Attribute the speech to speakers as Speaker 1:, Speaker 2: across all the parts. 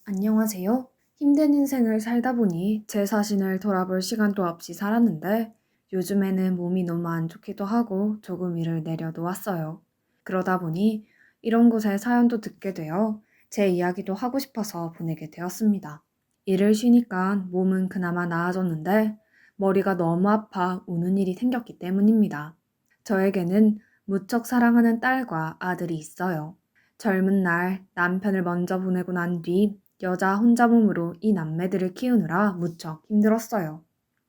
Speaker 1: 안녕하세요. 힘든 인생을 살다 보니 제 자신을 돌아볼 시간도 없이 살았는데 요즘에는 몸이 너무 안 좋기도 하고 조금 일을 내려놓았어요. 그러다 보니 이런 곳에 사연도 듣게 되어 제 이야기도 하고 싶어서 보내게 되었습니다. 일을 쉬니까 몸은 그나마 나아졌는데 머리가 너무 아파 우는 일이 생겼기 때문입니다. 저에게는 무척 사랑하는 딸과 아들이 있어요. 젊은 날 남편을 먼저 보내고 난 뒤 여자 혼자 몸으로 이 남매들을 키우느라 무척 힘들었어요.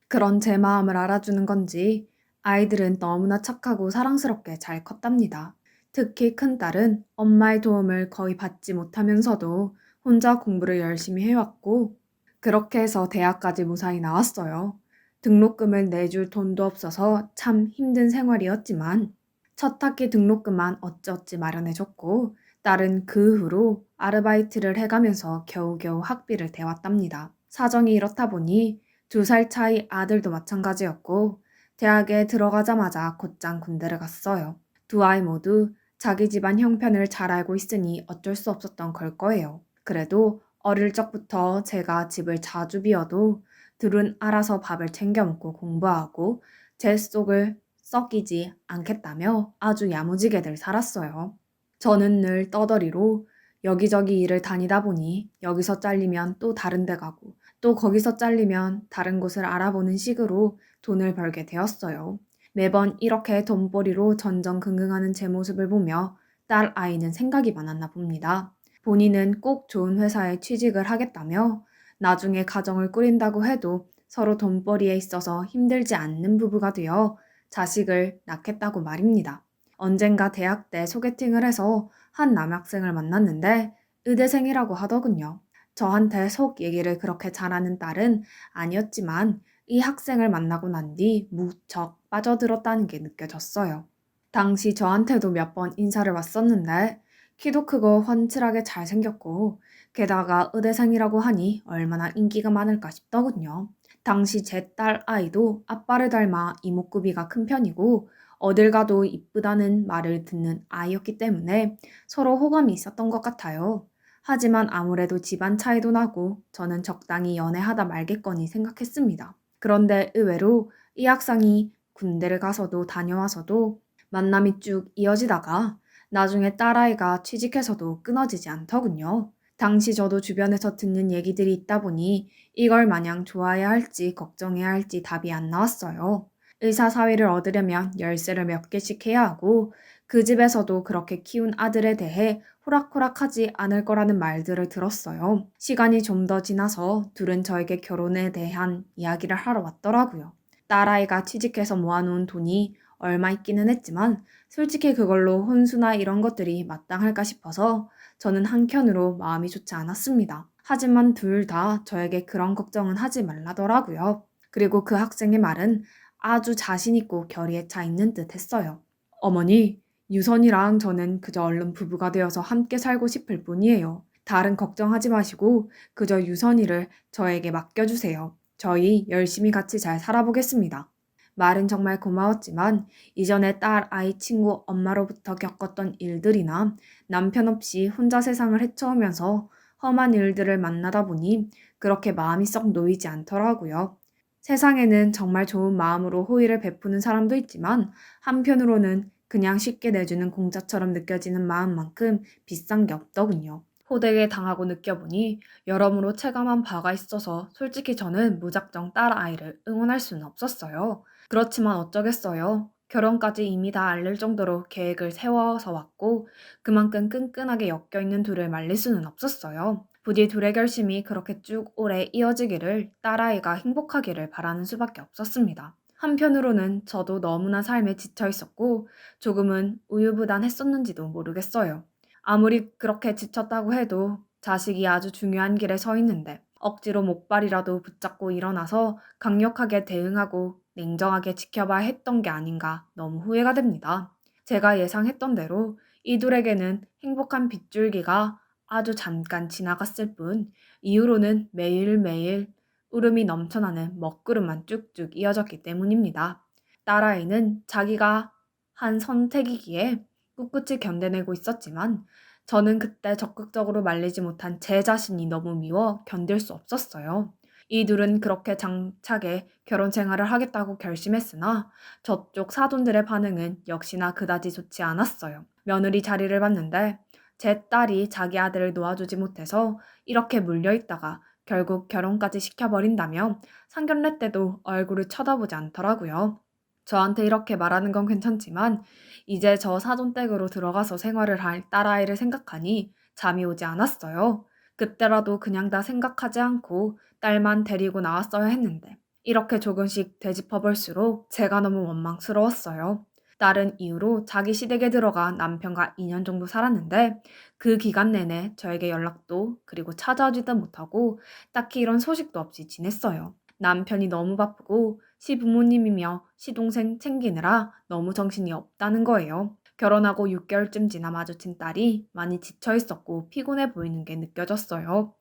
Speaker 1: 그런 제 마음을 알아주는 건지 아이들은 너무나 착하고 사랑스럽게 잘 컸답니다. 특히 큰딸은 엄마의 도움을 거의 받지 못하면서도 혼자 공부를 열심히 해왔고 그렇게 해서 대학까지 무사히 나왔어요. 등록금을 내줄 돈도 없어서 참 힘든 생활이었지만 첫 학기 등록금만 어찌어찌 마련해줬고 딸은 그 후로 아르바이트를 해가면서 겨우겨우 학비를 대왔답니다. 사정이 이렇다 보니 2살 차이 아들도 마찬가지였고 대학에 들어가자마자 곧장 군대를 갔어요. 두 아이 모두 자기 집안 형편을 잘 알고 있으니 어쩔 수 없었던 걸 거예요. 그래도 어릴 적부터 제가 집을 자주 비워도 둘은 알아서 밥을 챙겨 먹고 공부하고 제 속을 썩이지 않겠다며 아주 야무지게들 살았어요. 저는 늘 떠더리로 여기저기 일을 다니다 보니 여기서 잘리면 또 다른 데 가고 또 거기서 잘리면 다른 곳을 알아보는 식으로 돈을 벌게 되었어요. 매번 이렇게 돈벌이로 전전긍긍하는 제 모습을 보며 딸 아이는 생각이 많았나 봅니다. 본인은 꼭 좋은 회사에 취직을 하겠다며 나중에 가정을 꾸린다고 해도 서로 돈벌이에 있어서 힘들지 않는 부부가 되어 자식을 낳겠다고 말입니다. 언젠가 대학 때 소개팅을 해서 한 남학생을 만났는데 의대생이라고 하더군요. 저한테 속 얘기를 그렇게 잘하는 딸은 아니었지만 이 학생을 만나고 난 뒤 무척 빠져들었다는 게 느껴졌어요. 당시 저한테도 몇 번 인사를 왔었는데 키도 크고 훤칠하게 잘생겼고 게다가 의대생이라고 하니 얼마나 인기가 많을까 싶더군요. 당시 제 딸 아이도 아빠를 닮아 이목구비가 큰 편이고 어딜 가도 이쁘다는 말을 듣는 아이였기 때문에 서로 호감이 있었던 것 같아요. 하지만 아무래도 집안 차이도 나고 저는 적당히 연애하다 말겠거니 생각했습니다. 그런데 의외로 이 학생이 군대를 가서도 다녀와서도 만남이 쭉 이어지다가 나중에 딸아이가 취직해서도 끊어지지 않더군요. 당시 저도 주변에서 듣는 얘기들이 있다 보니 이걸 마냥 좋아해야 할지 걱정해야 할지 답이 안 나왔어요. 의사 사위를 얻으려면 열쇠를 몇 개씩 해야 하고 그 집에서도 그렇게 키운 아들에 대해 호락호락하지 않을 거라는 말들을 들었어요. 시간이 좀 더 지나서 둘은 저에게 결혼에 대한 이야기를 하러 왔더라고요. 딸아이가 취직해서 모아놓은 돈이 얼마 있기는 했지만 솔직히 그걸로 혼수나 이런 것들이 마땅할까 싶어서 저는 한켠으로 마음이 좋지 않았습니다. 하지만 둘 다 저에게 그런 걱정은 하지 말라더라고요. 그리고 그 학생의 말은 아주 자신있고 결의에 차 있는 듯 했어요. 어머니, 유선이랑 저는 그저 얼른 부부가 되어서 함께 살고 싶을 뿐이에요. 다른 걱정하지 마시고 그저 유선이를 저에게 맡겨주세요. 저희 열심히 같이 잘 살아보겠습니다. 말은 정말 고마웠지만 이전에 딸 아이 친구 엄마로부터 겪었던 일들이나 남편 없이 혼자 세상을 헤쳐오면서 험한 일들을 만나다 보니 그렇게 마음이 썩 놓이지 않더라고요. 세상에는 정말 좋은 마음으로 호의를 베푸는 사람도 있지만 한편으로는 그냥 쉽게 내주는 공짜처럼 느껴지는 마음만큼 비싼 게 없더군요. 호되게 당하고 느껴보니 여러모로 체감한 바가 있어서 솔직히 저는 무작정 딸 아이를 응원할 수는 없었어요. 그렇지만 어쩌겠어요. 결혼까지 이미 다 알릴 정도로 계획을 세워서 왔고 그만큼 끈끈하게 엮여있는 둘을 말릴 수는 없었어요. 부디 둘의 결심이 그렇게 쭉 오래 이어지기를 딸아이가 행복하기를 바라는 수밖에 없었습니다. 한편으로는 저도 너무나 삶에 지쳐 있었고 조금은 우유부단했었는지도 모르겠어요. 아무리 그렇게 지쳤다고 해도 자식이 아주 중요한 길에 서 있는데 억지로 목발이라도 붙잡고 일어나서 강력하게 대응하고 냉정하게 지켜봐야 했던 게 아닌가 너무 후회가 됩니다. 제가 예상했던 대로 이 둘에게는 행복한 빗줄기가 아주 잠깐 지나갔을 뿐 이후로는 매일매일 울음이 넘쳐나는 먹구름만 쭉쭉 이어졌기 때문입니다. 딸아이는 자기가 한 선택이기에 꿋꿋이 견뎌내고 있었지만 저는 그때 적극적으로 말리지 못한 제 자신이 너무 미워 견딜 수 없었어요. 이 둘은 그렇게 장차게 결혼 생활을 하겠다고 결심했으나 저쪽 사돈들의 반응은 역시나 그다지 좋지 않았어요. 며느리 자리를 봤는데 제 딸이 자기 아들을 놓아주지 못해서 이렇게 물려있다가 결국 결혼까지 시켜버린다며 상견례 때도 얼굴을 쳐다보지 않더라고요. 저한테 이렇게 말하는 건 괜찮지만 이제 저 사돈댁으로 들어가서 생활을 할 딸아이를 생각하니 잠이 오지 않았어요. 그때라도 그냥 다 생각하지 않고 딸만 데리고 나왔어야 했는데 이렇게 조금씩 되짚어 볼수록 제가 너무 원망스러웠어요. 딸은 이후로 자기 시댁에 들어가 남편과 2년 정도 살았는데 그 기간 내내 저에게 연락도 그리고 찾아오지도 못하고 딱히 이런 소식도 없이 지냈어요. 남편이 너무 바쁘고 시부모님이며 시동생 챙기느라 너무 정신이 없다는 거예요. 결혼하고 6개월쯤 지나 마주친 딸이 많이 지쳐 있었고 피곤해 보이는 게 느껴졌어요.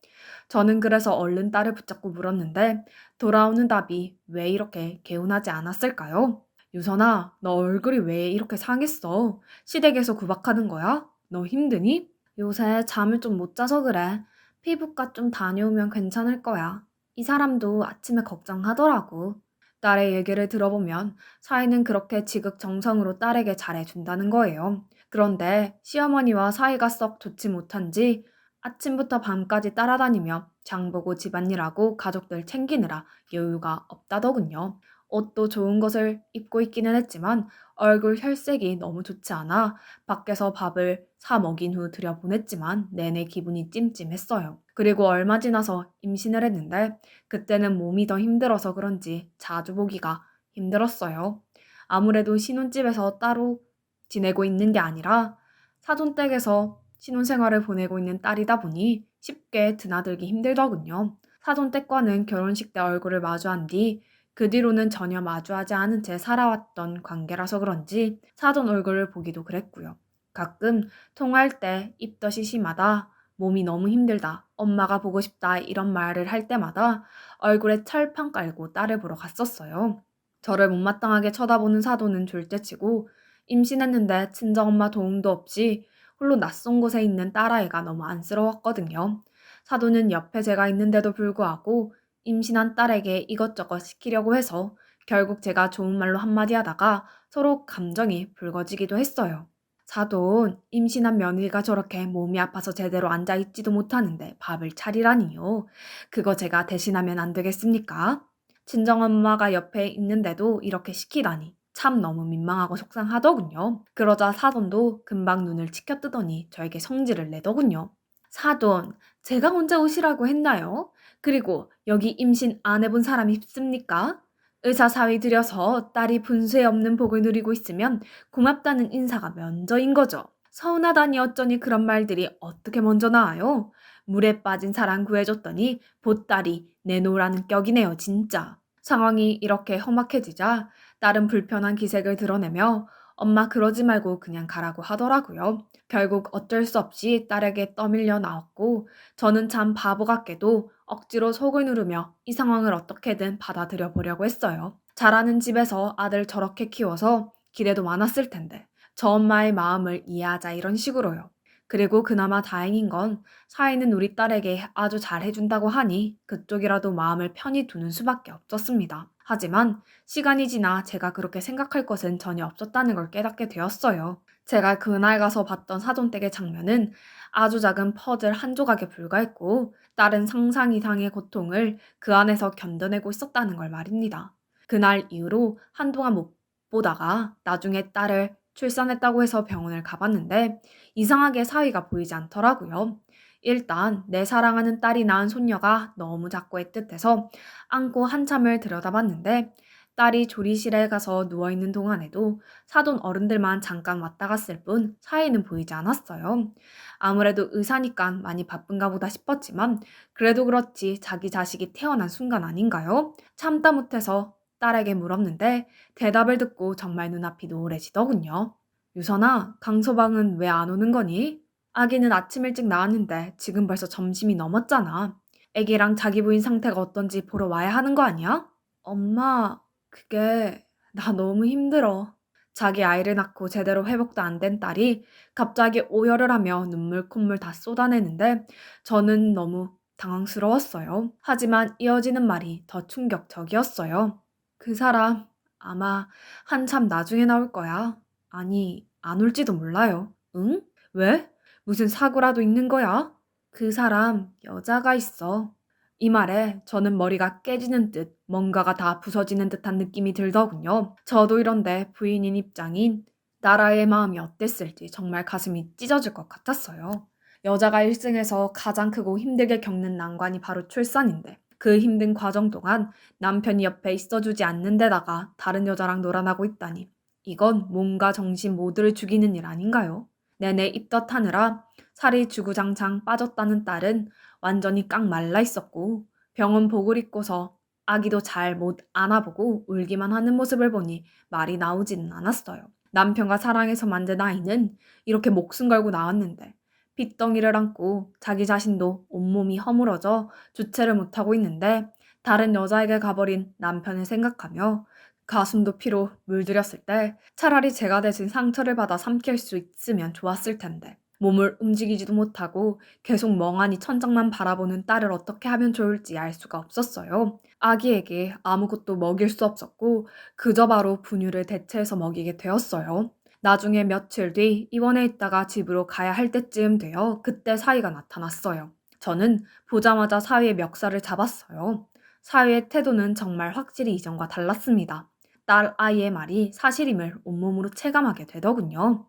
Speaker 1: 저는 그래서 얼른 딸을 붙잡고 물었는데 돌아오는 답이 왜 이렇게 개운하지 않았을까요? 유선아, 너 얼굴이 왜 이렇게 상했어? 시댁에서 구박하는 거야? 너 힘드니? 요새 잠을 좀 못 자서 그래. 피부과 좀 다녀오면 괜찮을 거야. 이 사람도 아침에 걱정하더라고. 딸의 얘기를 들어보면 사위는 그렇게 지극정성으로 딸에게 잘해준다는 거예요. 그런데 시어머니와 사이가 썩 좋지 못한지 아침부터 밤까지 따라다니며 장보고 집안일하고 가족들 챙기느라 여유가 없다더군요. 옷도 좋은 것을 입고 있기는 했지만 얼굴 혈색이 너무 좋지 않아 밖에서 밥을 사 먹인 후 들여보냈지만 내내 기분이 찜찜했어요. 그리고 얼마 지나서 임신을 했는데 그때는 몸이 더 힘들어서 그런지 자주 보기가 힘들었어요. 아무래도 신혼집에서 따로 지내고 있는 게 아니라 사돈댁에서 신혼생활을 보내고 있는 딸이다 보니 쉽게 드나들기 힘들더군요. 사돈댁과는 결혼식 때 얼굴을 마주한 뒤 그 뒤로는 전혀 마주하지 않은 채 살아왔던 관계라서 그런지 사돈 얼굴을 보기도 그랬고요. 가끔 통화할 때 입덧이 심하다, 몸이 너무 힘들다, 엄마가 보고 싶다 이런 말을 할 때마다 얼굴에 철판 깔고 딸을 보러 갔었어요. 저를 못마땅하게 쳐다보는 사돈은 졸재치고 임신했는데 친정엄마 도움도 없이 홀로 낯선 곳에 있는 딸아이가 너무 안쓰러웠거든요. 사돈은 옆에 제가 있는데도 불구하고 임신한 딸에게 이것저것 시키려고 해서 결국 제가 좋은 말로 한마디 하다가 서로 감정이 붉어지기도 했어요. 사돈, 임신한 며느리가 저렇게 몸이 아파서 제대로 앉아있지도 못하는데 밥을 차리라니요. 그거 제가 대신하면 안 되겠습니까? 친정엄마가 옆에 있는데도 이렇게 시키다니 참 너무 민망하고 속상하더군요. 그러자 사돈도 금방 눈을 치켜뜨더니 저에게 성질을 내더군요. 사돈, 제가 혼자 오시라고 했나요? 그리고 여기 임신 안 해본 사람이 있습니까? 의사 사위 들여서 딸이 분수에 없는 복을 누리고 있으면 고맙다는 인사가 면저인 거죠. 서운하다니 어쩌니 그런 말들이 어떻게 먼저 나와요? 물에 빠진 사랑 구해줬더니 보따리 내놓으라는 격이네요, 진짜. 상황이 이렇게 험악해지자 딸은 불편한 기색을 드러내며 엄마 그러지 말고 그냥 가라고 하더라고요. 결국 어쩔 수 없이 딸에게 떠밀려 나왔고 저는 참 바보 같게도 억지로 속을 누르며 이 상황을 어떻게든 받아들여 보려고 했어요. 잘하는 집에서 아들 저렇게 키워서 기대도 많았을 텐데 저 엄마의 마음을 이해하자 이런 식으로요. 그리고 그나마 다행인 건 사위는 우리 딸에게 아주 잘해준다고 하니 그쪽이라도 마음을 편히 두는 수밖에 없었습니다. 하지만 시간이 지나 제가 그렇게 생각할 것은 전혀 없었다는 걸 깨닫게 되었어요. 제가 그날 가서 봤던 사돈댁의 장면은 아주 작은 퍼즐 한 조각에 불과했고 딸은 상상 이상의 고통을 그 안에서 견뎌내고 있었다는 걸 말입니다. 그날 이후로 한동안 못 보다가 나중에 딸을 출산했다고 해서 병원을 가봤는데 이상하게 사위가 보이지 않더라고요. 일단 내 사랑하는 딸이 낳은 손녀가 너무 작고 애틋해서 안고 한참을 들여다봤는데 딸이 조리실에 가서 누워있는 동안에도 사돈 어른들만 잠깐 왔다 갔을 뿐 사위는 보이지 않았어요. 아무래도 의사니까 많이 바쁜가 보다 싶었지만 그래도 그렇지 자기 자식이 태어난 순간 아닌가요? 참다 못해서 딸에게 물었는데 대답을 듣고 정말 눈앞이 노래지더군요. 유선아, 강서방은 왜 안 오는 거니? 아기는 아침 일찍 나왔는데 지금 벌써 점심이 넘었잖아. 애기랑 자기 부인 상태가 어떤지 보러 와야 하는 거 아니야? 엄마, 그게 나 너무 힘들어. 자기 아이를 낳고 제대로 회복도 안 된 딸이 갑자기 오열을 하며 눈물 콧물 다 쏟아내는데 저는 너무 당황스러웠어요. 하지만 이어지는 말이 더 충격적이었어요. 그 사람 아마 한참 나중에 나올 거야. 아니, 안 올지도 몰라요. 응? 왜? 무슨 사고라도 있는 거야? 그 사람 여자가 있어. 이 말에 저는 머리가 깨지는 듯 뭔가가 다 부서지는 듯한 느낌이 들더군요. 저도 이런데 부인인 입장인 나라의 마음이 어땠을지 정말 가슴이 찢어질 것 같았어요. 여자가 일생에서 가장 크고 힘들게 겪는 난관이 바로 출산인데 그 힘든 과정 동안 남편이 옆에 있어주지 않는 데다가 다른 여자랑 놀아나고 있다니 이건 몸과 정신 모두를 죽이는 일 아닌가요? 내내 입덧하느라 살이 주구장창 빠졌다는 딸은 완전히 깡 말라 있었고 병원 복을 입고서 아기도 잘 못 안아보고 울기만 하는 모습을 보니 말이 나오지는 않았어요. 남편과 사랑해서 만든 아이는 이렇게 목숨 걸고 나왔는데 핏덩이를 안고 자기 자신도 온몸이 허물어져 주체를 못하고 있는데 다른 여자에게 가버린 남편을 생각하며 가슴도 피로 물들였을 때 차라리 제가 대신 상처를 받아 삼킬 수 있으면 좋았을 텐데 몸을 움직이지도 못하고 계속 멍하니 천장만 바라보는 딸을 어떻게 하면 좋을지 알 수가 없었어요. 아기에게 아무것도 먹일 수 없었고 그저 바로 분유를 대체해서 먹이게 되었어요. 나중에 며칠 뒤 입원해 있다가 집으로 가야 할 때쯤 되어 그때 사위가 나타났어요. 저는 보자마자 사위의 멱살을 잡았어요. 사위의 태도는 정말 확실히 이전과 달랐습니다. 딸 아이의 말이 사실임을 온몸으로 체감하게 되더군요.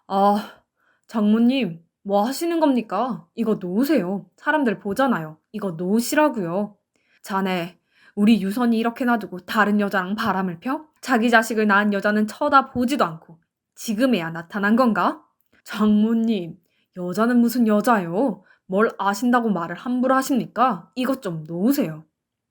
Speaker 1: 아, 장모님, 뭐 하시는 겁니까? 이거 놓으세요. 사람들 보잖아요. 이거 놓으시라고요. 자네, 우리 유선이 이렇게 놔두고 다른 여자랑 바람을 펴? 자기 자식을 낳은 여자는 쳐다보지도 않고 지금에야 나타난 건가? 장모님, 여자는 무슨 여자요? 뭘 아신다고 말을 함부로 하십니까? 이것 좀 놓으세요.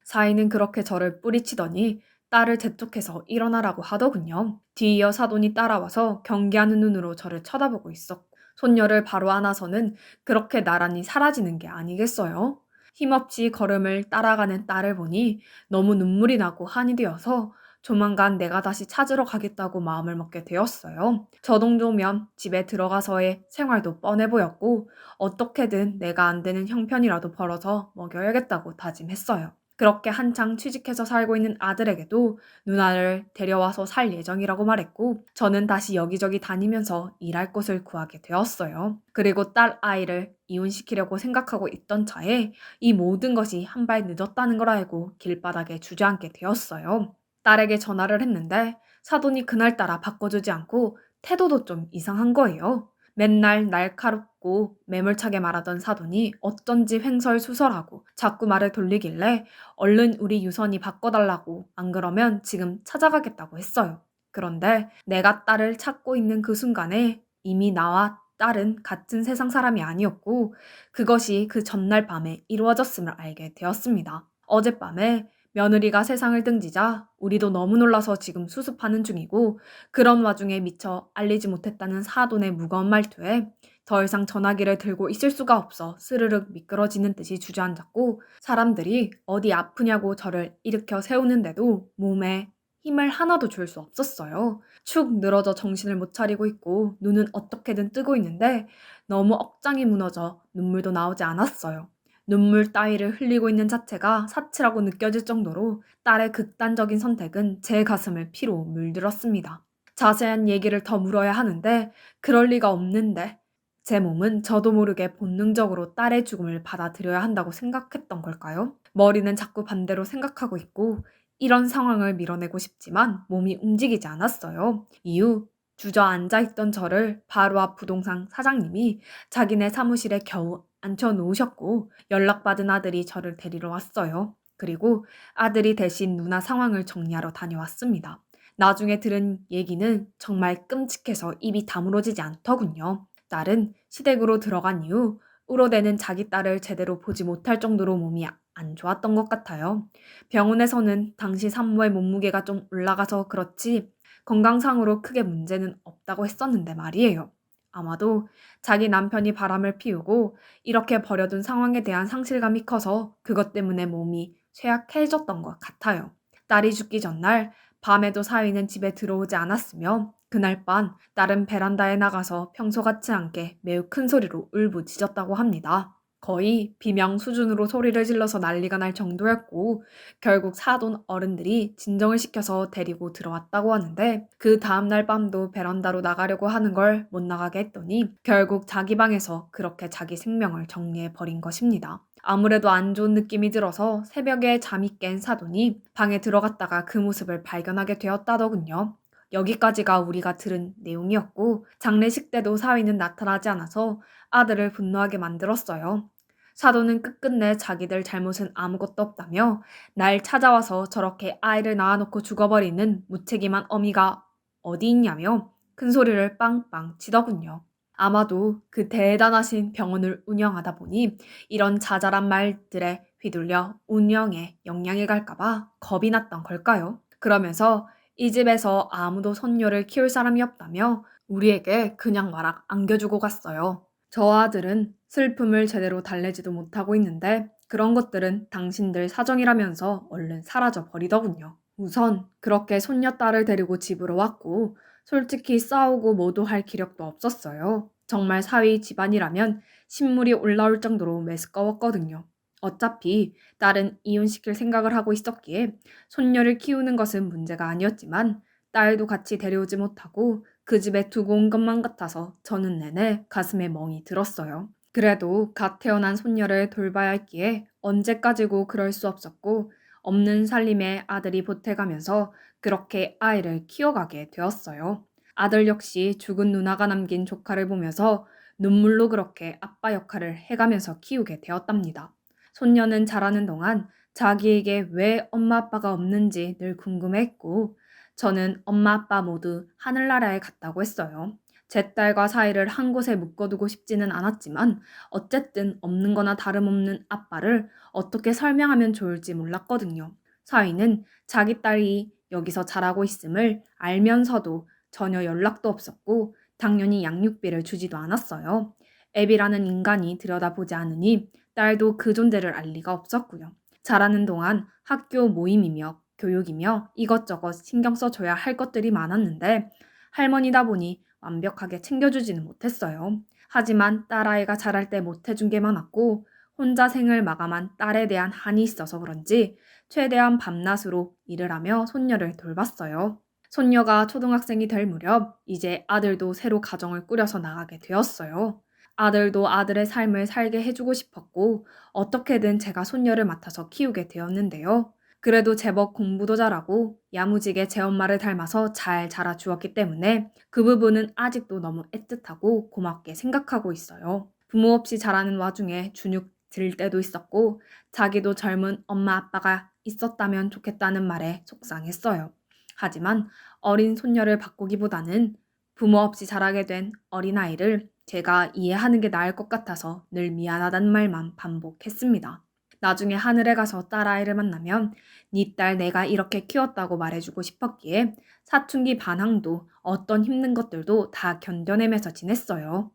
Speaker 1: 사위는 그렇게 저를 뿌리치더니 딸을 재촉해서 일어나라고 하더군요. 뒤이어 사돈이 따라와서 경계하는 눈으로 저를 쳐다보고 있었고 손녀를 바로 안아서는 그렇게 나란히 사라지는 게 아니겠어요? 힘없이 걸음을 따라가는 딸을 보니 너무 눈물이 나고 한이 되어서 조만간 내가 다시 찾으러 가겠다고 마음을 먹게 되었어요. 저 정도면 집에 들어가서의 생활도 뻔해 보였고 어떻게든 내가 안 되는 형편이라도 벌어서 먹여야겠다고 다짐했어요. 그렇게 한창 취직해서 살고 있는 아들에게도 누나를 데려와서 살 예정이라고 말했고 저는 다시 여기저기 다니면서 일할 곳을 구하게 되었어요. 그리고 딸 아이를 이혼시키려고 생각하고 있던 차에 이 모든 것이 한 발 늦었다는 걸 알고 길바닥에 주저앉게 되었어요. 딸에게 전화를 했는데 사돈이 그날따라 바꿔주지 않고 태도도 좀 이상한 거예요. 맨날 날카롭고 매몰차게 말하던 사돈이 어쩐지 횡설수설하고 자꾸 말을 돌리길래 얼른 우리 유선이 바꿔달라고 안 그러면 지금 찾아가겠다고 했어요. 그런데 내가 딸을 찾고 있는 그 순간에 이미 나와 딸은 같은 세상 사람이 아니었고 그것이 그 전날 밤에 이루어졌음을 알게 되었습니다. 어젯밤에 며느리가 세상을 등지자 우리도 너무 놀라서 지금 수습하는 중이고 그런 와중에 미처 알리지 못했다는 사돈의 무거운 말투에 더 이상 전화기를 들고 있을 수가 없어 스르륵 미끄러지는 듯이 주저앉았고 사람들이 어디 아프냐고 저를 일으켜 세우는데도 몸에 힘을 하나도 줄 수 없었어요. 축 늘어져 정신을 못 차리고 있고 눈은 어떻게든 뜨고 있는데 너무 억장이 무너져 눈물도 나오지 않았어요. 눈물 따위를 흘리고 있는 자체가 사치라고 느껴질 정도로 딸의 극단적인 선택은 제 가슴을 피로 물들었습니다. 자세한 얘기를 더 물어야 하는데 그럴 리가 없는데 제 몸은 저도 모르게 본능적으로 딸의 죽음을 받아들여야 한다고 생각했던 걸까요? 머리는 자꾸 반대로 생각하고 있고 이런 상황을 밀어내고 싶지만 몸이 움직이지 않았어요. 이후 주저앉아 있던 저를 바로 앞 부동산 사장님이 자기네 사무실에 겨우 앉혀놓으셨고 연락받은 아들이 저를 데리러 왔어요. 그리고 아들이 대신 누나 상황을 정리하러 다녀왔습니다. 나중에 들은 얘기는 정말 끔찍해서 입이 다물어지지 않더군요. 딸은 시댁으로 들어간 이후 울어대는 자기 딸을 제대로 보지 못할 정도로 몸이 안 좋았던 것 같아요. 병원에서는 당시 산모의 몸무게가 좀 올라가서 그렇지 건강상으로 크게 문제는 없다고 했었는데 말이에요. 아마도 자기 남편이 바람을 피우고 이렇게 버려둔 상황에 대한 상실감이 커서 그것 때문에 몸이 쇠약해졌던 것 같아요. 딸이 죽기 전날 밤에도 사위는 집에 들어오지 않았으며 그날 밤 딸은 베란다에 나가서 평소 같지 않게 매우 큰 소리로 울부짖었다고 합니다. 거의 비명 수준으로 소리를 질러서 난리가 날 정도였고 결국 사돈 어른들이 진정을 시켜서 데리고 들어왔다고 하는데 그 다음날 밤도 베란다로 나가려고 하는 걸 못 나가게 했더니 결국 자기 방에서 그렇게 자기 생명을 정리해 버린 것입니다. 아무래도 안 좋은 느낌이 들어서 새벽에 잠이 깬 사돈이 방에 들어갔다가 그 모습을 발견하게 되었다더군요. 여기까지가 우리가 들은 내용이었고 장례식 때도 사위는 나타나지 않아서 아들을 분노하게 만들었어요. 사돈은 끝끝내 자기들 잘못은 아무것도 없다며 날 찾아와서 저렇게 아이를 낳아놓고 죽어버리는 무책임한 어미가 어디 있냐며 큰 소리를 빵빵 치더군요. 아마도 그 대단하신 병원을 운영하다 보니 이런 자잘한 말들에 휘둘려 운영에 영향이 갈까봐 겁이 났던 걸까요? 그러면서 이 집에서 아무도 손녀를 키울 사람이 없다며 우리에게 그냥 말악 안겨주고 갔어요. 저 아들은 슬픔을 제대로 달래지도 못하고 있는데 그런 것들은 당신들 사정이라면서 얼른 사라져 버리더군요. 우선 그렇게 손녀딸을 데리고 집으로 왔고 솔직히 싸우고 뭐도 할 기력도 없었어요. 정말 사위 집안이라면 신물이 올라올 정도로 메스꺼웠거든요. 어차피 딸은 이혼시킬 생각을 하고 있었기에 손녀를 키우는 것은 문제가 아니었지만 딸도 같이 데려오지 못하고 그 집에 두고 온 것만 같아서 저는 내내 가슴에 멍이 들었어요. 그래도 갓 태어난 손녀를 돌봐야 했기에 언제까지고 그럴 수 없었고 없는 살림에 아들이 보태가면서 그렇게 아이를 키워가게 되었어요. 아들 역시 죽은 누나가 남긴 조카를 보면서 눈물로 그렇게 아빠 역할을 해가면서 키우게 되었답니다. 손녀는 자라는 동안 자기에게 왜 엄마 아빠가 없는지 늘 궁금해했고 저는 엄마 아빠 모두 하늘나라에 갔다고 했어요. 제 딸과 사이를 한 곳에 묶어두고 싶지는 않았지만 어쨌든 없는 거나 다름없는 아빠를 어떻게 설명하면 좋을지 몰랐거든요. 사위는 자기 딸이 여기서 자라고 있음을 알면서도 전혀 연락도 없었고 당연히 양육비를 주지도 않았어요. 애비라는 인간이 들여다보지 않으니 딸도 그 존재를 알 리가 없었고요. 자라는 동안 학교 모임이며 교육이며 이것저것 신경 써줘야 할 것들이 많았는데 할머니다 보니 완벽하게 챙겨주지는 못했어요. 하지만 딸아이가 자랄 때 못해준 게 많았고 혼자 생을 마감한 딸에 대한 한이 있어서 그런지 최대한 밤낮으로 일을 하며 손녀를 돌봤어요. 손녀가 초등학생이 될 무렵 이제 아들도 새로 가정을 꾸려서 나가게 되었어요. 아들도 아들의 삶을 살게 해주고 싶었고 어떻게든 제가 손녀를 맡아서 키우게 되었는데요. 그래도 제법 공부도 잘하고 야무지게 제 엄마를 닮아서 잘 자라주었기 때문에 그 부분은 아직도 너무 애틋하고 고맙게 생각하고 있어요. 부모 없이 자라는 와중에 주눅 들 때도 있었고 자기도 젊은 엄마 아빠가 있었다면 좋겠다는 말에 속상했어요. 하지만 어린 손녀를 바꾸기보다는 부모 없이 자라게 된 어린아이를 제가 이해하는 게 나을 것 같아서 늘 미안하단 말만 반복했습니다. 나중에 하늘에 가서 딸아이를 만나면 네 딸 내가 이렇게 키웠다고 말해주고 싶었기에 사춘기 반항도 어떤 힘든 것들도 다 견뎌내면서 지냈어요.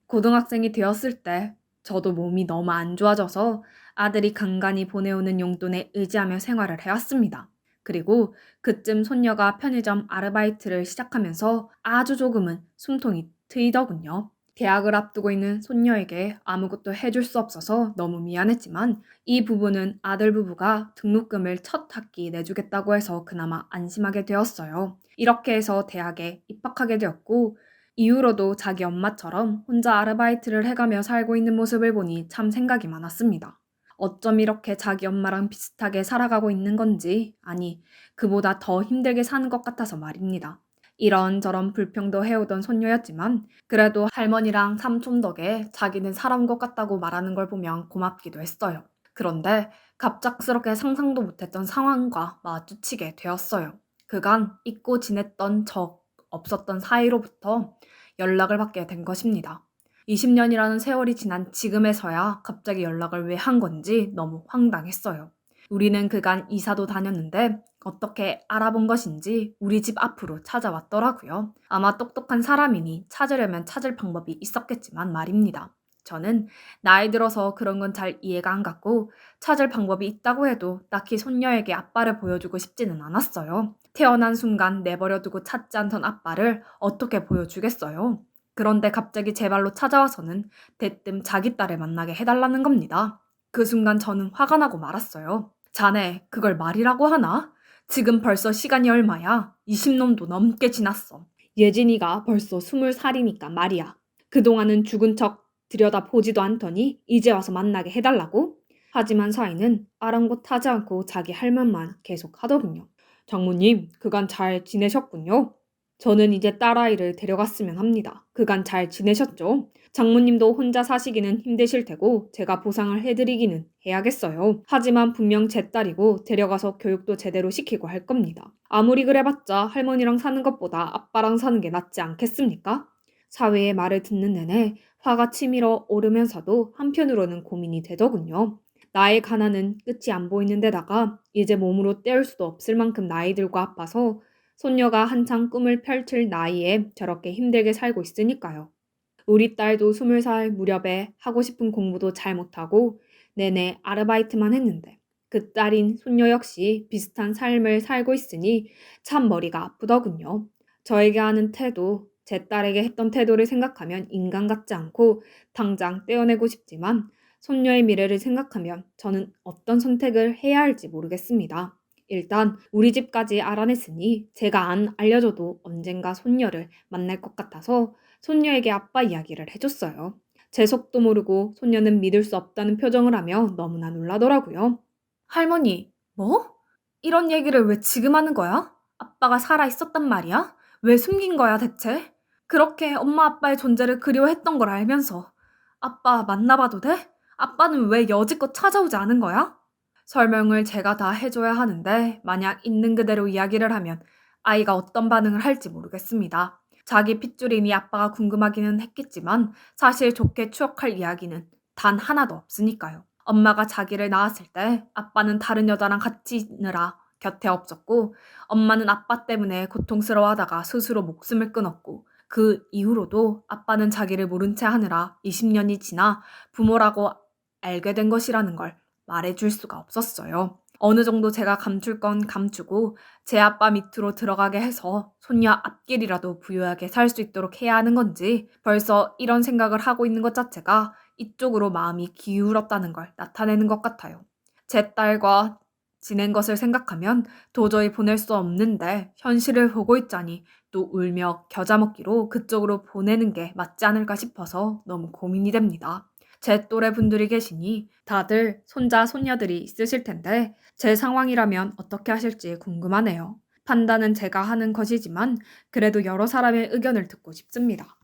Speaker 1: 고등학생이 되었을 때 저도 몸이 너무 안 좋아져서 아들이 간간히 보내오는 용돈에 의지하며 생활을 해왔습니다. 그리고 그쯤 손녀가 편의점 아르바이트를 시작하면서 아주 조금은 숨통이 트이더군요. 계약을 앞두고 있는 손녀에게 아무것도 해줄 수 없어서 너무 미안했지만 이 부분은 아들 부부가 등록금을 첫 학기 내주겠다고 해서 그나마 안심하게 되었어요. 이렇게 해서 대학에 입학하게 되었고 이후로도 자기 엄마처럼 혼자 아르바이트를 해가며 살고 있는 모습을 보니 참 생각이 많았습니다. 어쩜 이렇게 자기 엄마랑 비슷하게 살아가고 있는 건지, 아니, 그보다 더 힘들게 사는 것 같아서 말입니다. 이런저런 불평도 해오던 손녀였지만 그래도 할머니랑 삼촌 덕에 자기는 살아온 것 같다고 말하는 걸 보면 고맙기도 했어요. 그런데 갑작스럽게 상상도 못했던 상황과 마주치게 되었어요. 그간 잊고 지냈던 적 없었던 사이로부터 연락을 받게 된 것입니다. 20년이라는 세월이 지난 지금에서야 갑자기 연락을 왜 한 건지 너무 황당했어요. 우리는 그간 이사도 다녔는데 어떻게 알아본 것인지 우리 집 앞으로 찾아왔더라고요. 아마 똑똑한 사람이니 찾으려면 찾을 방법이 있었겠지만 말입니다. 저는 나이 들어서 그런 건 잘 이해가 안 갔고 찾을 방법이 있다고 해도 딱히 손녀에게 아빠를 보여주고 싶지는 않았어요. 태어난 순간 내버려두고 찾지 않던 아빠를 어떻게 보여주겠어요? 그런데 갑자기 제 발로 찾아와서는 대뜸 자기 딸을 만나게 해달라는 겁니다. 그 순간 저는 화가 나고 말았어요. 자네, 그걸 말이라고 하나? 지금 벌써 시간이 얼마야? 20년도 넘게 지났어. 예진이가 벌써 20살이니까 말이야. 그동안은 죽은 척 들여다보지도 않더니 이제 와서 만나게 해달라고? 하지만 사위는 아랑곳하지 않고 자기 할 말만 계속 하더군요. 장모님, 그간 잘 지내셨군요. 저는 이제 딸아이를 데려갔으면 합니다. 그간 잘 지내셨죠? 장모님도 혼자 사시기는 힘드실 테고 제가 보상을 해드리기는 해야겠어요. 하지만 분명 제 딸이고 데려가서 교육도 제대로 시키고 할 겁니다. 아무리 그래봤자 할머니랑 사는 것보다 아빠랑 사는 게 낫지 않겠습니까? 사위의 말을 듣는 내내 화가 치밀어 오르면서도 한편으로는 고민이 되더군요. 나의 가난은 끝이 안 보이는 데다가 이제 몸으로 때울 수도 없을 만큼 나이 들고 아파서 손녀가 한창 꿈을 펼칠 나이에 저렇게 힘들게 살고 있으니까요. 우리 딸도 20살 무렵에 하고 싶은 공부도 잘 못하고 내내 아르바이트만 했는데 그 딸인 손녀 역시 비슷한 삶을 살고 있으니 참 머리가 아프더군요. 저에게 하는 태도, 제 딸에게 했던 태도를 생각하면 인간 같지 않고 당장 떼어내고 싶지만 손녀의 미래를 생각하면 저는 어떤 선택을 해야 할지 모르겠습니다. 일단 우리 집까지 알아냈으니 제가 안 알려줘도 언젠가 손녀를 만날 것 같아서 손녀에게 아빠 이야기를 해줬어요. 제 속도 모르고 손녀는 믿을 수 없다는 표정을 하며 너무나 놀라더라고요. 할머니, 뭐? 이런 얘기를 왜 지금 하는 거야? 아빠가 살아 있었단 말이야? 왜 숨긴 거야 대체? 그렇게 엄마 아빠의 존재를 그리워했던 걸 알면서 아빠 만나봐도 돼? 아빠는 왜 여지껏 찾아오지 않은 거야? 설명을 제가 다 해줘야 하는데 만약 있는 그대로 이야기를 하면 아이가 어떤 반응을 할지 모르겠습니다. 자기 핏줄임이 아빠가 궁금하기는 했겠지만 사실 좋게 추억할 이야기는 단 하나도 없으니까요. 엄마가 자기를 낳았을 때 아빠는 다른 여자랑 같이 있느라 곁에 없었고 엄마는 아빠 때문에 고통스러워하다가 스스로 목숨을 끊었고 그 이후로도 아빠는 자기를 모른 채 하느라 20년이 지나 부모라고 알게 된 것이라는 걸 말해줄 수가 없었어요. 어느 정도 제가 감출 건 감추고 제 아빠 밑으로 들어가게 해서 손녀 앞길이라도 부유하게 살 수 있도록 해야 하는 건지 벌써 이런 생각을 하고 있는 것 자체가 이쪽으로 마음이 기울었다는 걸 나타내는 것 같아요. 제 딸과 지낸 것을 생각하면 도저히 보낼 수 없는데 현실을 보고 있자니 또 울며 겨자 먹기로 그쪽으로 보내는 게 맞지 않을까 싶어서 너무 고민이 됩니다. 제 또래 분들이 계시니 다들 손자, 손녀들이 있으실 텐데 제 상황이라면 어떻게 하실지 궁금하네요. 판단은 제가 하는 것이지만 그래도 여러 사람의 의견을 듣고 싶습니다.